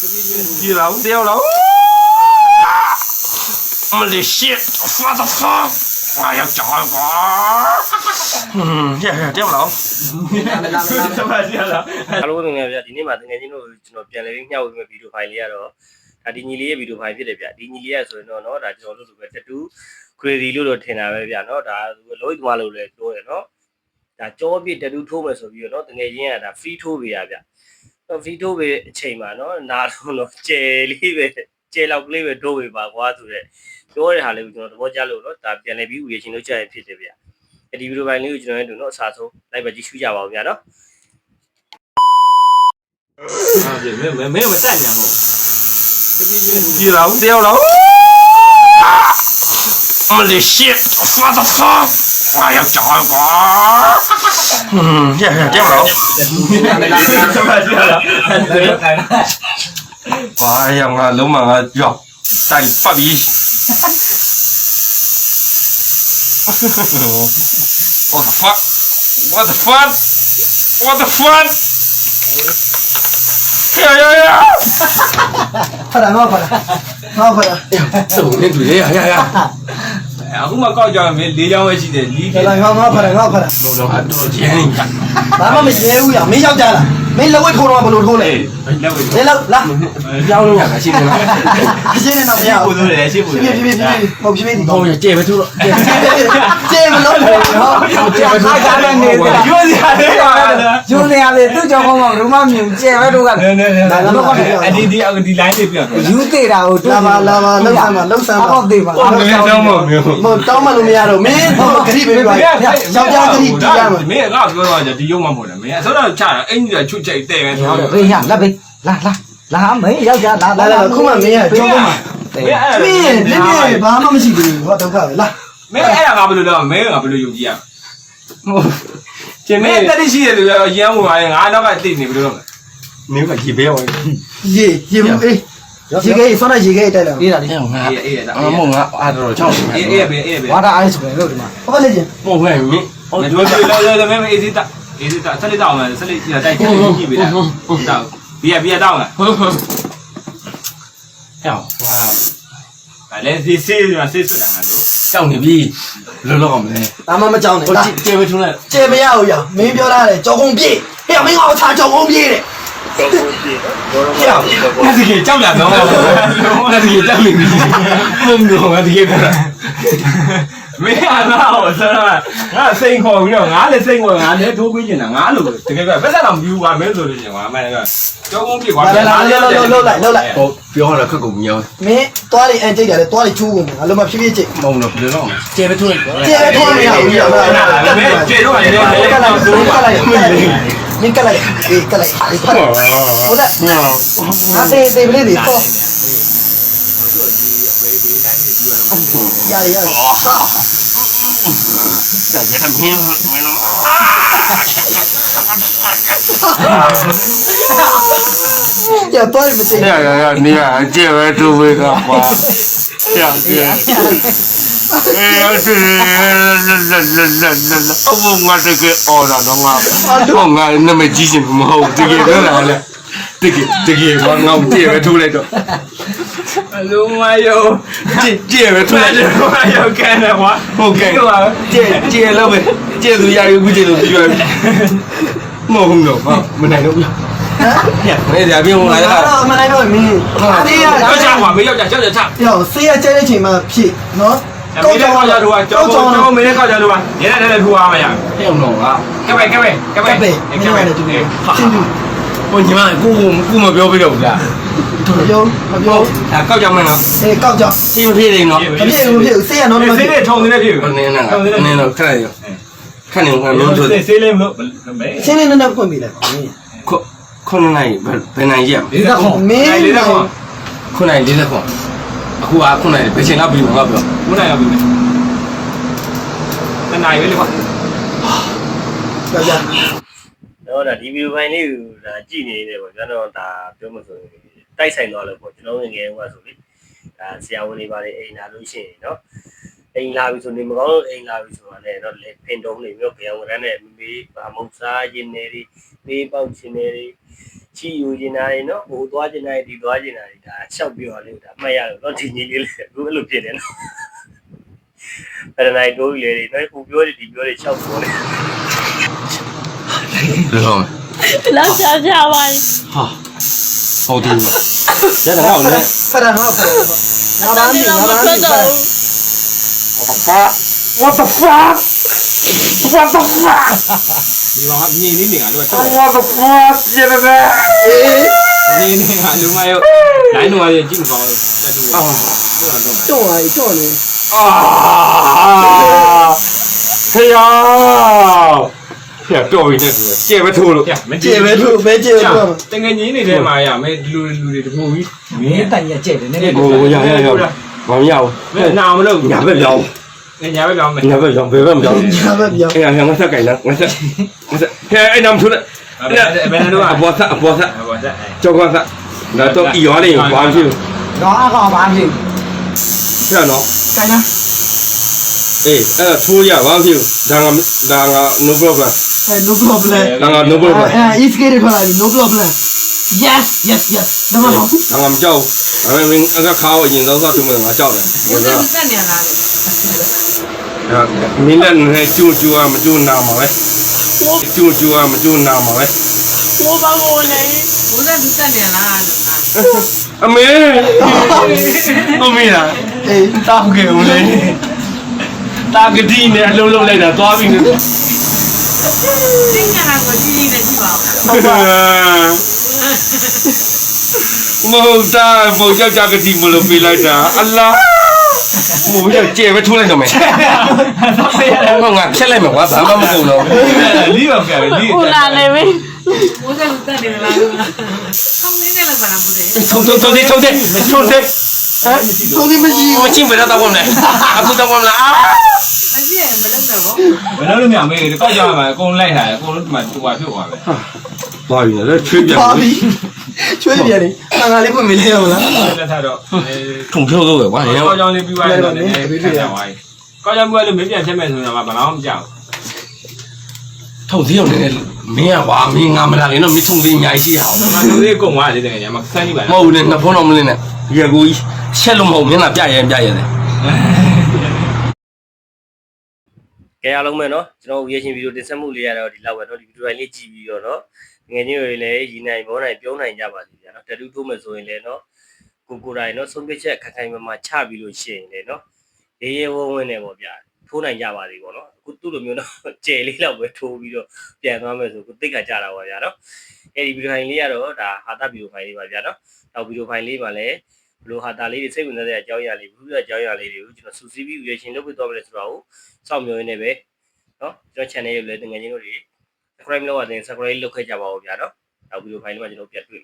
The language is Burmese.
记了，我掉了。我的 shit， what the fuck！ 我要找一个。掉了。怎么掉了？အားလုံးငယ်ဗျဒီနေ့မှာတကယ်ချင်းတို့ကျွန်တော်ပြန်လဲပြီးမျှဝေမဲ့ဗီဒီယိုဖိုင်လေးကတော့ဒါဒီညီလေးရဲ့ဗီဒီယိုဖိုင်ဖြစ်တယ်ဗျဒီညီလေးရဆိုရင်တော့เนาะဒါကျွန်တော်တို့လိုပဲတူ crazy လို့တော့ထင်တာပဲဗျเนาะဒါလုံးဝသွားလို့လည်းပြောရเนาะဒါကြောပြစ်တူထိုးမယ်ဆိုပြီးတော့เนาะတကယ်ချင်းကဒါ free ထိုးပေးရဗျfree ထိုးပေးအချိန်မှာเนาะနာတော့ကျဲလေးပဲကျဲလောက်ကလေးပဲထိုးပေးပါကွာဆိုတဲ့ပြောတဲ့ဟာလေးကိုကျွန်တော်သဘောကျလို့เนาะဒါပြန်လဲပြီးဥရချင်းလို့ကြားရဖြစ်တယ်ဗျဒီဗီဒီယိုဖိုင်လေးကိုကျွန်တော်တို့เนาะအစားဆုံးလိုက်ပဲကြည့်ရှုကြပါဦးဗျာเนาะ没有站两个，记了，我掉了。我的 shit， what the fuck！ 我要找一个。掉了。哎呀妈，流氓啊，哟，带发逼。What the fuck? What the fuck? What the fuck? 呀！快点，快点，快点！走那队呀！အခုမှကောက်ကြမယ်၄ချောင်းပဲရှိတယ်လီးခဲ့快点，快点，快点！တော့တော့ကျင်းနေတာဘာမှမရှင်းဘူးရမင်းယောက်ျားလားမင်းလက်ဝဲထိုးတော့ဘယ်လိုထိုးလဲလက်ဝဲလေလောက်လာပြောင်းလို့ရတာရှိတယ်လားအရှင်းနေတော့မရဘူးပို့လို့ရတယ်ရှိပို့ပြပြပြဟုတ်ပြပြဒီဟုတ်ရကျေပဲထိုးတော့ကျေမလို့ဟုတ်ကျေပဲထိုးတာလည်းနေတယ်ရိုးစရာလေးပါလားရိုးနေရတယ်သူ့ကြောင့်ကောင်းရူမမြင်ကျေပဲထိုးကဒီ line လေးပြောယူသေးတာကိုလာပါလှုပ်ဆမ်းပါအောက်သေးပါမင်းတောင်းမမျိုးဟိုတောင်းမလို့မရတော့မင်းတော့ဂရိပဲပြောယောက်ျားဂရိတီးရမယ်မင်းကပြောတော့ဒီရုံမှမဟုတ်တယ်မင်းအစောတော့ချတာအင်ကြီးကချွတ်ချိတ်တဲ့ပဲဟုတ်တယ်ဘေးရလက်ဘေးလာမင်းယောက်ျားလာခုမှမင်းရကြောင်းမှာမင်းနည်းဘာမှမရှိဘူးဟောဒုက္ခပဲလာမင်းအဲ့ဒါငါဘယ်လိုလဲမင်းကဘယ်လိုယုံကြည်ရကျင်းမင်းတက်ရှိတယ်လို့ရမ်းဝင်ပါရင်ငါနောက်ကတိတ်နေဘယ်လိုလုပ်မလဲမင်းကရေပဲဝင်ရေဘူးအေးရေခဲဆွမ်းလိုက်ရေခဲတိုက်လာအေးတာလေးအေးဒါမဟုတ်ငါအားတော်ချောင်းအေးဝါတာအိုက်ဆိုတယ်လို့ဒီမှာဟုတ်လေကျင်မဟုတ်ဘူးမင်းဟုတ်တယ်လောမင်းအေးစစ်တာဆက်လက်တောင်းမယ်ဆက်လက်တိုက်ကြည့်ပြီလားတောင်းဘီယာတောင်းလားဟုတ်ဟဲ့ဟာလည်းစီစစ်စွတ်တာငါတို့တောင်းနေပြီလောလောမလဲဒါမှမကြောက်နဲ့လာကျေပဲထုံးလိုက်ကျေမရဘူးရမင်းပြောရတယ်ကြောက်ကုန်ပြေးဟဲ့မင်းကထားကြောက်ကုန်ပြေးတဲ့ကြောက်ငါဒီကြောက်လာတော့ငါဒီကြောက်နေပြီမုံတော့ငါဒီကမင်းအားတော့ဆရာငါစိန်ခေါ်ပြီးတော့ငါလည်းစိန်ခေါ်ငါလည်းထိုးပေးနေတာငါလို့တကယ်ပဲပတ်သက်တော့မယူပါမင်းဆိုလို့ရှင်ကွာအမှန်တကယ်ကြောက်ကုန်ပြေကွာလှုပ်လိုက်ဟုတ်ပြောတော့ခက်ကုန်မြောင်းမင်းသွားလိုက်အန်တိတ်တယ်သွားလိုက်ချိုးကုန်ငါလုံးမဖြည်းဖြည်းချိတ်မုံတော့ဘယ်လိုလုပ်မလဲကျေပဲထိုးလိုက်ကျေပဲထိုးမရဘူးရမင်းကျေတော့လည်းကတ်လိုက်မင်းကလိုက်အေးကလိုက်ဖတ်ဟုတ်တယ်ငါစေပလေးတွေပေါ့ရဒါရမင်းရတော့မချိတ်ရနေရကျေပဲထိုးပေးကပါရကျေအဘငါတကယ်အော်တာတော့ငါတော့ငါနမကြီးရှင်မဟုတ်တကယ်ပြောတာလေတကယ်ဘာငါကျေပဲထိုးလိုက်တော့အလုံးမယောကျေပဲထိုးလိုက်တော့မယောကန်တယ်ကွာဟုတ်ကဲ့ကျေလို့ပဲကျေသူရယူခုကျေလို့ပြောပြီမဟုတ်တော့ဟာမနိုင်တော့ဘူးဟဲ့ဒါပြောလာရတာမနိုင်တော့မင်းဆေးရကြောက်ကြကွာမင်းယောက်ျားကြောက်ကြချပြောဆေးရကျတဲ့ချိန်မှာဖြစ်နော်ကောက်ကြောင်ရတော့ကြောက်မင်းကောက်ကြလို့ပါရဲတဲ့ထူအားမရဟဲ့တော့ကကပဲမင်းလည်းတူတယ်ချင်းတူဟိုညီမကိုမပြောပြတော့ဘူးလားမပြောကောက်ကြောင်မင်းနော်အေးကောက်ကြောင်စီမဖြစ်နေနော်မဖြစ်ဆေးရနော်ဆေးနဲ့ထုံနေဖြစ်နေတော့ခက်ရခက်နေခါမျိုးဆိုဆေးလေးမလို့ဆေးလေးနဲ့ဖွင့်ပေးလိုက်ပါခုနှစ်နိုင်ဘယ်နိုင်ရမင်းခုနိုင်40ခွန်အခုကခုနိုင်ဘယ်ချိန်လောက်ပြီးမှာပြောခုနိုင်လောက်ပြီးမယ်တနိုင်ပဲလေကွာကြောက်ကြတော့ဒါဒီဗီဒီယိုဖိုင်လေးကိုဒါကြည့်နေနေပေါ့ကျွန်တော်ဒါပြောမှဆိုရင်တိုက်ဆိုင်သွားလို့ပေါ့ကျွန်တော်ငယ်ငယ်ကဆိုလေဒါဆရာဝန်တွေပါလေအိမ်လာလို့ရှိရင်နော်အိမ်လာပြီဆိုနေမကောင်းလို့အိမ်လာပြီဆိုတာလည်းတော့လေဖင်တုံးနေမျိုးဗျံဝန်နဲ့မေးဗာမုတ်စားရင်းနေတွေမေးပေါက်ချင်းနေတွေ ချီယူနေတာတွေနော်ဟိုသွားနေတာတွေဒီသွားနေတာတွေဒါလျှောက်ပြောလို့ဒါမှတ်ရတော့ဒီညီလေးလေးအခုအဲ့လိုဖြစ်တယ်နော်အဲ့ဒါနိုင်တိုးကြီးလေနော်ဟိုပြောတယ်ဒီပြောတယ်လျှောက်ပြောတယ် ဘယ်လိုလဲ လောက်ချာချာပါ ဟာဟုတ်တယ်ကျန်တော့လည်း ဖရနော်ဖရနော်ငါဘာမင်းငါဘာမင်း What the fuck What the fuck ဒီမှာမြင်နေနေငါတို့တော့ What the fuck ရရရ နေနေငါလူမရောလိုင်းတော့ရကြည့်မကောင်းတက်တူတော့တော့ တော့နေ အာဖေယာဖေယာတော်ပြီနဲ့ဆိုကျေပဲထိုးလို့ ကျေပဲသူပဲကျေတော့ တကယ်ကြီးနေတဲ့မှာရမယ်ဒီလူတွေတပူကြီးမင်းတိုင်ရကျဲတယ်နည်းနည်း ဟိုရဘာမရဘူး မင်းနာမလို့ ညာဘက်ပြောင်း ညာဘက်ပြောင်းမယ် ညာဘက်ပြောင်းဘယ်ဘက်မပြောင်း ညာဘက်ပြော အဲ့ငါဆက်ကြိုင်လားငါဆက်ဟဲ့အဲ့နမ်ထူလက် ဘယ်နဲ့တော့ အပေါ်ဆက် ဘောဆက် ကျောက်ကဆက်ဒါတော့ဤရွာလေးဘာဖြစ် တော့အကောင်ဘာဖြစ် ဖျက်နော် ကိုင်းနာ အေးအဲ့ထိုးရဘာဖြစ်ဒါငါ no problem no problem ဒါငါ no problem is get it ဖလာ no problem yes yes yes ဒါမှမဟုတ် ဒါငါမကြောက်အဲ့မင်းအခါခါကိုအရင်တော့သူ့မှာငါကြောက်တယ် ဦးစံတက်နေလားလို့ မင်းလည်းကျူကျူမကျူနာမှာပဲကျူကျူမကျူနာမှာပဲ ကိုဘာကိုလဲဦးစံတက်နေလားလို့ငါ အမေအမေလား အေး တောက်ခဲ့ဦးလေတာဂတိနဲ့အလုံးလုံးလိုက်တာသွားပြီနော် တင်းညာကိုကြီးကြီးနဲ့ကြည့်ပါဦး မဟုတ်တာဘောကြောက်ကြကတိမလို့ပေးလိုက်တာအလားမဟုတ်ရကျေပဲထိုးလိုက်တော့မယ်ဟုတ်ငါဖြက်လိုက်မှာကွာဘာမှမကုန်တော့ လီးပါပြန်လီး ဦးလာနေပြီဦးစံတက်နေလားလို့ကောင်းလေးနဲ့လောက်ပါလားဦးစံ ထုံထုံထုံထုံထုံထုံ ဆိုဒီမရှိ မချင်းဘယ်တော့မလဲအခုတော့မလား မရှိရင်မလုပ်တော့ဘူး ဘယ်လိုလဲမြမေးဒီကောက်ကြမှာအကုန်လိုက်ထားတယ်အကုန်လုံးဒီမှာတူပါဖြစ်သွားပဲ ပါပြီလေချွေးပြန် ပါပြီချွေးပြန်နေငါလေးဖွင့်မလဲရမလား လက်ထားတော့ ထုံဖြုတ်လို့ပဲကွာ ကောက်ကြောင်လေးပြီးသွားရင်တော့နည်းနည်းပြီးပြန်သွားပြီကောက်ကြောင်ပြီးလို့မင်းပြန်ချက်မဲ့ဆိုတော့ဘာမှမကြောက် ထုံသေးအောင်လည်းမင်းကကွာမင်းငါမလာရင်တော့မင်းထုံသေးအများကြီးရှိအောင် ဘူးလူလေးကုန်သွားတယ်တကယ်ကြီးမဆန်းကြည့်ပါ မ နဲ့ ဟုတ်ဘူးလေနှစ်ဖုံးတော့မလင်းနဲ့ရေကူကြီးရှက်လို့မဟုတ်မျက်နှာပြရဲတယ်ကဲအားလုံးပဲเนาะကျွန်တော်ရေရှင်ဗီဒီယိုတင်ဆက်မှုလေးရတော့ဒီလောက်ပဲเนาะဒီဗီဒီယိုလေးကြည့်ပြီးတော့เนาะငယ်ချင်းတွေလည်းရီနိုင်ဘောနိုင်ပြုံးနိုင်ကြပါစေဗျာเนาะတတူးထိုးမယ်ဆိုရင်လည်းเนาะကိုတိုင်းเนาะဆုံးဖြတ်ချက်ခိုင်ခိုင်မာမာချပြီးလို့ရှိရင်လည်းเนาะရေးရေးဝုန်းဝင်းနေပေါ့ဗျာထိုးနိုင်ကြပါသေးပေါ့เนาะအခုသူ့လိုမျိုးเนาะကျယ်လေးလောက်ပဲထိုးပြီးတော့ပြန်သွားမယ်ဆိုကိုသိက္ခာကြတာပါဗျာเนาะအဲဒီဗီဒီယိုဖိုင်လေးကတော့ဒါဟာတာဗီဒီယိုဖိုင်လေးပါဗျာเนาะနောက်ဗီဒီယိုဖိုင်လေးပါလည်းဘလိုဟာတာလေးတွေစိတ်ဝင်စားတဲ့အကြောင်းအရာလေးဘူးပြအကြောင်းအရာလေးတွေကိုကျွန်တော်စူးစီးပြီးရေရှင်လုပ်ပြသွားမယ်ဆိုတော့စောင့်မျှော်ရင်းနေပဲเนาะကျွန်တော် channel ရဲ့လည်းတကယ်ချင်းတို့တွေ subscribe လုပ်ရတယ် subscribe လုပ်ခဲ့ကြပါဦးဗျာเนาะနောက်ဗီဒီယိုဖိုင်လေးမှာကျွန်တော်ပြန်တွေ့